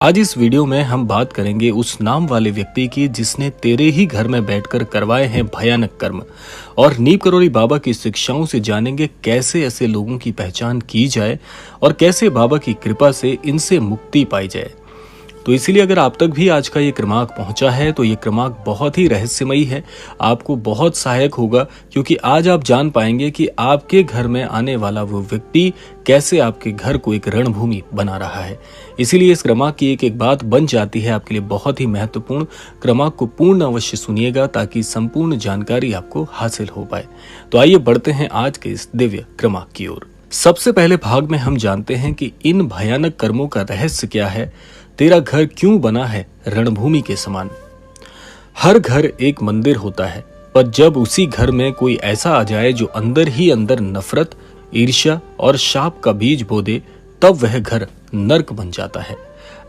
आज इस वीडियो में हम बात करेंगे उस नाम वाले व्यक्ति की जिसने तेरे ही घर में बैठकर करवाए हैं भयानक कर्म। और नीम करोली बाबा की शिक्षाओं से जानेंगे कैसे ऐसे लोगों की पहचान की जाए और कैसे बाबा की कृपा से इनसे मुक्ति पाई जाए। तो इसीलिए अगर आप तक भी आज का ये क्रमांक पहुंचा है तो ये क्रमांक बहुत ही रहस्यमयी है, आपको बहुत सहायक होगा, क्योंकि आज आप जान पाएंगे कि आपके घर में आने वाला वो व्यक्ति कैसे आपके घर को एक रणभूमि बना रहा है। इसीलिए इस क्रमांक की एक एक बात बन जाती है आपके लिए बहुत ही महत्वपूर्ण। क्रमांक को पूर्ण अवश्य सुनिएगा ताकि संपूर्ण जानकारी आपको हासिल हो पाए। तो आइए बढ़ते हैं आज के इस दिव्य क्रमांक की ओर। सबसे पहले भाग में हम जानते हैं कि इन भयानक कर्मों का रहस्य क्या है। तेरा घर क्यों बना है रणभूमि के समान। हर घर एक मंदिर होता है, पर जब उसी घर में कोई ऐसा आ जाए जो अंदर ही अंदर नफरत, ईर्ष्या और शाप का बीज बो दे, तब वह घर नर्क बन जाता है।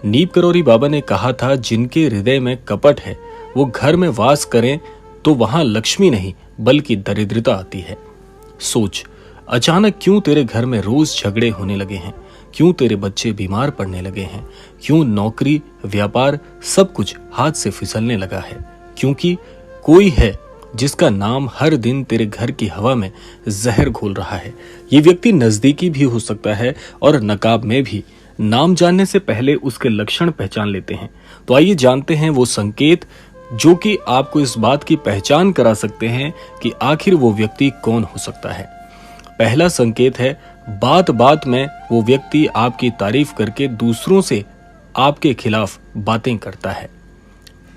नीम करोली बाबा ने कहा था, जिनके हृदय में कपट है वो घर में वास करें तो वहां लक्ष्मी नहीं बल्कि दरिद्रता आती है। सोच, अचानक क्यों तेरे घर में रोज झगड़े होने लगे हैं? क्यों तेरे बच्चे बीमार पड़ने लगे हैं? क्यों नौकरी, व्यापार सब कुछ हाथ से फिसलने लगा है? क्योंकि कोई है जिसका नाम हर दिन तेरे घर की हवा में जहर घोल रहा है। ये व्यक्ति नजदीकी भी हो सकता है और नकाब में भी। नाम जानने से पहले उसके लक्षण पहचान लेते हैं। तो आइए जानते हैं वो संकेत जो कि आपको इस बात की पहचान करा सकते हैं कि आखिर वो व्यक्ति कौन हो सकता है। पहला संकेत है, बात बात में वो व्यक्ति आपकी तारीफ करके दूसरों से आपके खिलाफ बातें करता है।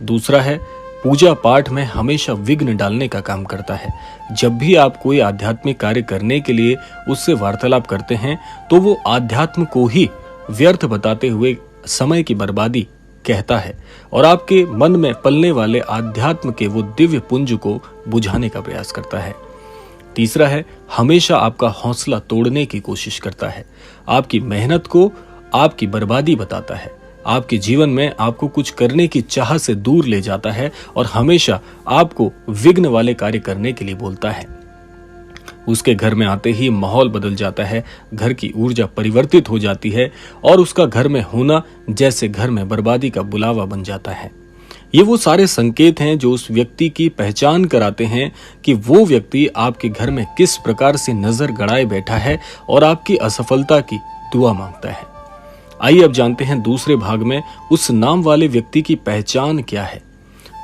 दूसरा है, पूजा पाठ में हमेशा विघ्न डालने का काम करता है। जब भी आप कोई आध्यात्मिक कार्य करने के लिए उससे वार्तालाप करते हैं तो वो आध्यात्म को ही व्यर्थ बताते हुए समय की बर्बादी कहता है और आपके मन में पलने वाले आध्यात्म के वो दिव्य पुंज को बुझाने का प्रयास करता है। तीसरा है, हमेशा आपका हौसला तोड़ने की कोशिश करता है। आपकी मेहनत को आपकी बर्बादी बताता है। आपके जीवन में आपको कुछ करने की चाह से दूर ले जाता है और हमेशा आपको विघ्न वाले कार्य करने के लिए बोलता है। उसके घर में आते ही माहौल बदल जाता है, घर की ऊर्जा परिवर्तित हो जाती है और उसका घर में होना जैसे घर में बर्बादी का बुलावा बन जाता है। ये वो सारे संकेत हैं जो उस व्यक्ति की पहचान कराते हैं कि वो व्यक्ति आपके घर में किस प्रकार से नजर गड़ाए बैठा है और आपकी असफलता की दुआ मांगता है। आइए अब जानते हैं दूसरे भाग में उस नाम वाले व्यक्ति की पहचान क्या है।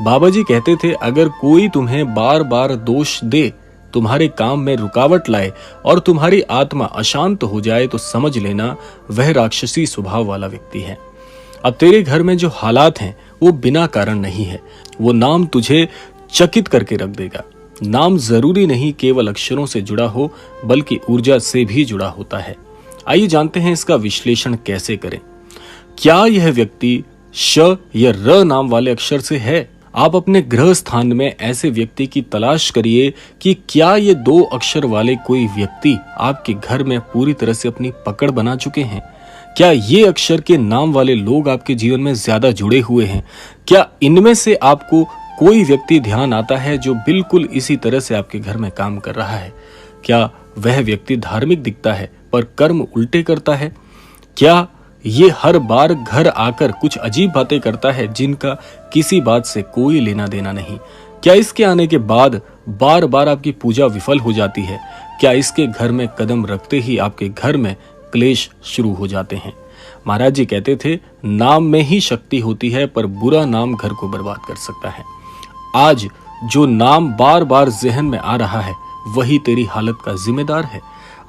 बाबा जी कहते थे, अगर कोई तुम्हें बार बार दोष दे, तुम्हारे काम में रुकावट लाए और तुम्हारी आत्मा अशांत हो जाए तो समझ लेना वह राक्षसी स्वभाव वाला व्यक्ति है। अब तेरे घर में जो हालात हैं वो बिना कारण नहीं है। वो नाम तुझे चकित करके रख देगा। नाम जरूरी नहीं केवल अक्षरों से जुड़ा हो, बल्कि ऊर्जा से भी जुड़ा होता है। आइए जानते हैं इसका विश्लेषण कैसे करें। क्या यह व्यक्ति श या र नाम वाले अक्षर से है? आप अपने गृह स्थान में ऐसे व्यक्ति की तलाश करिए कि क्या ये दो अक्षर वाले कोई व्यक्ति आपके घर में पूरी तरह से अपनी पकड़ बना चुके हैं। क्या ये अक्षर के नाम वाले लोग आपके जीवन में ज्यादा जुड़े हुए हैं? क्या इनमें से आपको कोई व्यक्ति ध्यान आता है जो बिल्कुल इसी तरह से आपके घर में काम कर रहा है? क्या वह व्यक्ति धार्मिक दिखता है पर कर्म उल्टे करता है? क्या ये हर बार घर आकर कुछ अजीब बातें करता है जिनका किसी बात से कोई लेना देना नहीं? क्या इसके आने के बाद बार बार आपकी पूजा विफल हो जाती है? क्या इसके घर में कदम रखते ही आपके घर में क्लेश शुरू हो जाते हैं? महाराज जी कहते थे, नाम में ही शक्ति होती है पर बुरा नाम घर को बर्बाद कर सकता है। आज जो नाम बार बार जहन में आ रहा है वही तेरी हालत का जिम्मेदार है।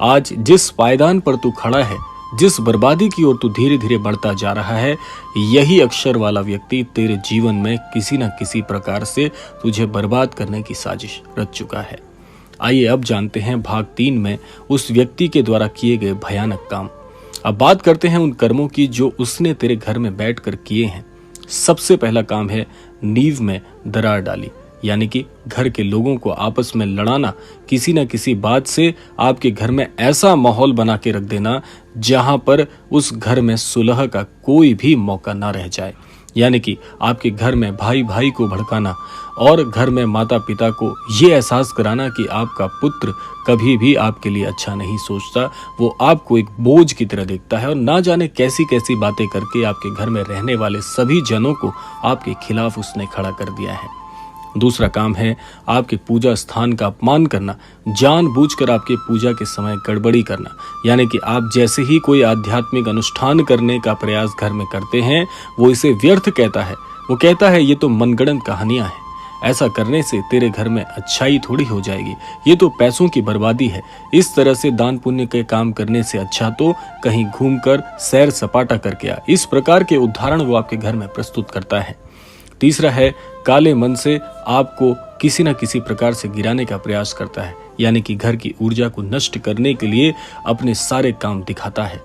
आज जिस पायदान पर तू खड़ा है, जिस बर्बादी की ओर तू धीरे धीरे बढ़ता जा रहा है, यही अक्षर वाला व्यक्ति तेरे जीवन में किसी न किसी प्रकार से तुझे बर्बाद करने की साजिश रच चुका है। आइए अब जानते हैं भाग 3 में उस व्यक्ति के द्वारा किए गए भयानक काम। अब बात करते हैं उन कर्मों की जो उसने तेरे घर में बैठकर किए हैं। सबसे पहला काम है, नींव में दरार डाली, यानी कि घर के लोगों को आपस में लड़ाना। किसी न किसी बात से आपके घर में ऐसा माहौल बना के रख देना जहां पर उस घर में सुलह का कोई भी मौका ना रह जाए। यानी कि आपके घर में भाई भाई को भड़काना और घर में माता पिता को ये एहसास कराना कि आपका पुत्र कभी भी आपके लिए अच्छा नहीं सोचता, वो आपको एक बोझ की तरह देखता है और ना जाने कैसी कैसी बातें करके आपके घर में रहने वाले सभी जनों को आपके खिलाफ उसने खड़ा कर दिया है। दूसरा काम है आपके पूजा स्थान का अपमान करना, जानबूझकर आपके पूजा के समय गड़बड़ी करना, यानी कि आप जैसे ही कोई आध्यात्मिक अनुष्ठान करने का प्रयास घर में करते हैं वो इसे व्यर्थ कहता है। वो कहता है ये तो मनगढ़ंत कहानियां हैं, ऐसा करने से तेरे घर में अच्छाई थोड़ी हो जाएगी, ये तो पैसों की बर्बादी है। इस तरह से दान पुण्य के काम करने से अच्छा तो कहीं घूमकर सैर सपाटा करके आ। इस प्रकार के उदाहरण वो आपके घर में प्रस्तुत करता है। तीसरा है काले मन से आपको किसी न किसी प्रकार से गिराने का प्रयास करता है, यानी कि घर की ऊर्जा को नष्ट करने के लिए अपने सारे काम दिखाता है।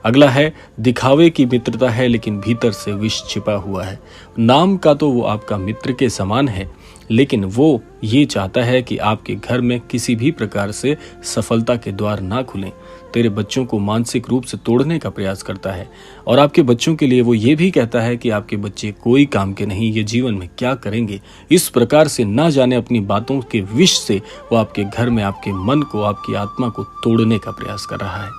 अगला है दिखावे की मित्रता है लेकिन भीतर से विष छिपा हुआ है। नाम का तो वो आपका मित्र के समान है, लेकिन वो ये चाहता है कि आपके घर में किसी भी प्रकार से सफलता के द्वार ना खुलें। तेरे बच्चों को मानसिक रूप से तोड़ने का प्रयास करता है और आपके बच्चों के लिए वो ये भी कहता है कि आपके बच्चे कोई काम के नहीं, ये जीवन में क्या करेंगे। इस प्रकार से ना जाने अपनी बातों के विष से वो आपके घर में आपके मन को, आपकी आत्मा को तोड़ने का प्रयास कर रहा है।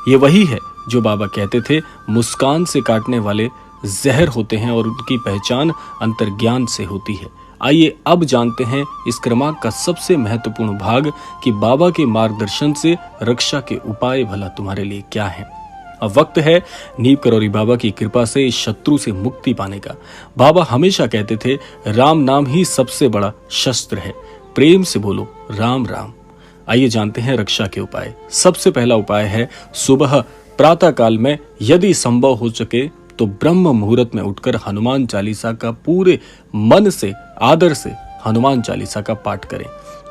ये वही है जो बाबा कहते थे मुस्कान से काटने वाले जहर होते हैं और उनकी पहचान अंतर्ज्ञान से होती है। आइए अब जानते हैं इस क्रमांक का सबसे महत्वपूर्ण भाग कि बाबा के मार्गदर्शन से रक्षा के उपाय भला तुम्हारे लिए क्या हैं। अब वक्त है नीम करौरी बाबा की कृपा से इस शत्रु से मुक्ति पाने का। बाबा हमेशा कहते थे राम नाम ही सबसे बड़ा शस्त्र है, प्रेम से बोलो राम राम। आइए जानते हैं रक्षा के उपाय। सबसे पहला उपाय है सुबह प्रातः काल में यदि संभव हो सके तो ब्रह्म मुहूर्त में उठकर हनुमान चालीसा का पूरे मन से आदर से हनुमान चालीसा का पाठ करें।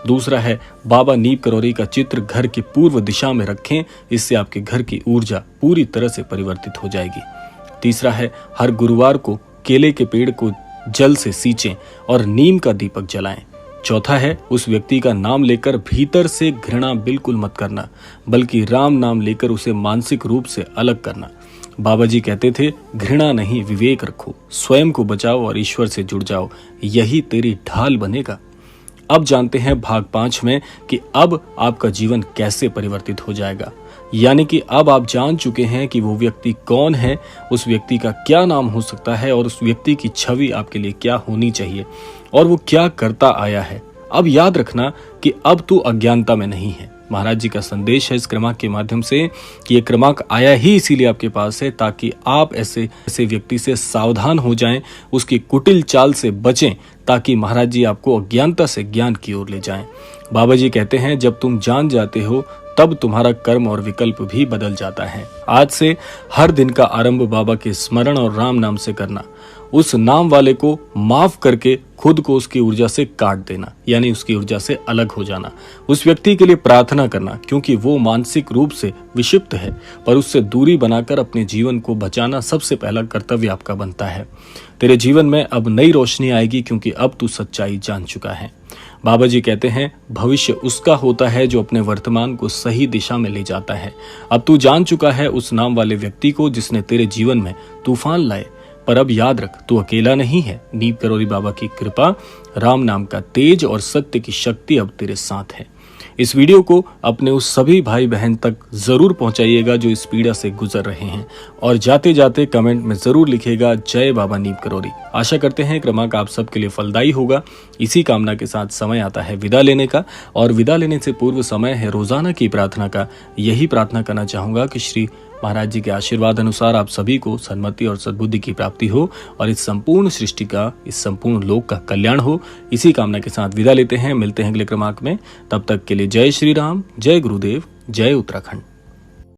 दूसरा है बाबा नीम करौरी का चित्र घर की पूर्व दिशा में रखें, इससे आपके घर की ऊर्जा पूरी तरह से परिवर्तित हो जाएगी। तीसरा है हर गुरुवार को केले के पेड़ को जल से सींचें और नीम का दीपक जलाएं। चौथा है उस व्यक्ति का नाम लेकर भीतर से घृणा बिल्कुल मत करना, बल्कि राम नाम लेकर उसे मानसिक रूप से अलग करना। बाबा जी कहते थे घृणा नहीं विवेक रखो, स्वयं को बचाओ और ईश्वर से जुड़ जाओ, यही तेरी ढाल बनेगा। अब जानते हैं भाग 5 में कि अब आपका जीवन कैसे परिवर्तित हो जाएगा। यानी कि अब आप जान चुके हैं कि वो व्यक्ति कौन है, उस व्यक्ति का क्या नाम हो सकता है और उस व्यक्ति की छवि आपके लिए क्या होनी चाहिए और वो क्या करता आया है। अब याद रखना कि अब तू अज्ञानता में नहीं है। महाराज जी का संदेश है इस क्रमांक के माध्यम से कि ये क्रमांक आया ही इसीलिए आपके पास है ताकि आप ऐसे व्यक्ति से सावधान हो जाएं, उसकी कुटिल चाल से बचें, ताकि महाराज जी आपको अज्ञानता से ज्ञान की ओर ले जाएं। बाबा जी कहते हैं जब तुम जान जाते हो तब तुम्हारा कर्म और विकल्प भी बदल जाता है। आज से हर दिन का आरंभ बाबा के स्मरण और राम नाम से करना, उस नाम वाले को माफ करके खुद को उसकी ऊर्जा से काट देना, यानी उसकी ऊर्जा से अलग हो जाना। उस व्यक्ति के लिए प्रार्थना करना क्योंकि वो मानसिक रूप से विक्षिप्त है, पर उससे दूरी बनाकर अपने जीवन को बचाना सबसे पहला कर्तव्य आपका बनता है। तेरे जीवन में अब नई रोशनी आएगी क्योंकि अब तू सच्चाई जान चुका है। बाबा जी कहते हैं भविष्य उसका होता है जो अपने वर्तमान को सही दिशा में ले जाता है। अब तू जान चुका है उस नाम वाले व्यक्ति को जिसने तेरे जीवन में तूफान लाए, पर अब याद रख तू अकेला नहीं है। नीम करौरी बाबा की कृपा, राम नाम का तेज और सत्य की शक्ति अब तेरे साथ है। इस वीडियो को अपने उस सभी भाई बहन तक जरूर पहुंचाइएगा जो इस पीड़ा से गुजर रहे हैं, और जाते जाते कमेंट में जरूर लिखेगा जय बाबा नीम करौरी। आशा करते हैं क्रमांक आप सबके लिए फलदायी होगा। इसी कामना के साथ समय आता है विदा लेने का, और विदा लेने से पूर्व समय है रोजाना की प्रार्थना का। यही प्रार्थना करना चाहूंगा कि श्री महाराज जी के आशीर्वाद अनुसार आप सभी को सन्मति और सद्बुद्धि की प्राप्ति हो और इस संपूर्ण सृष्टि का, इस संपूर्ण लोक का कल्याण हो। इसी कामना के साथ विदा लेते हैं। मिलते हैं अगले क्रमांक में। तब तक के लिए जय श्री राम, जय गुरुदेव, जय उत्तराखंड।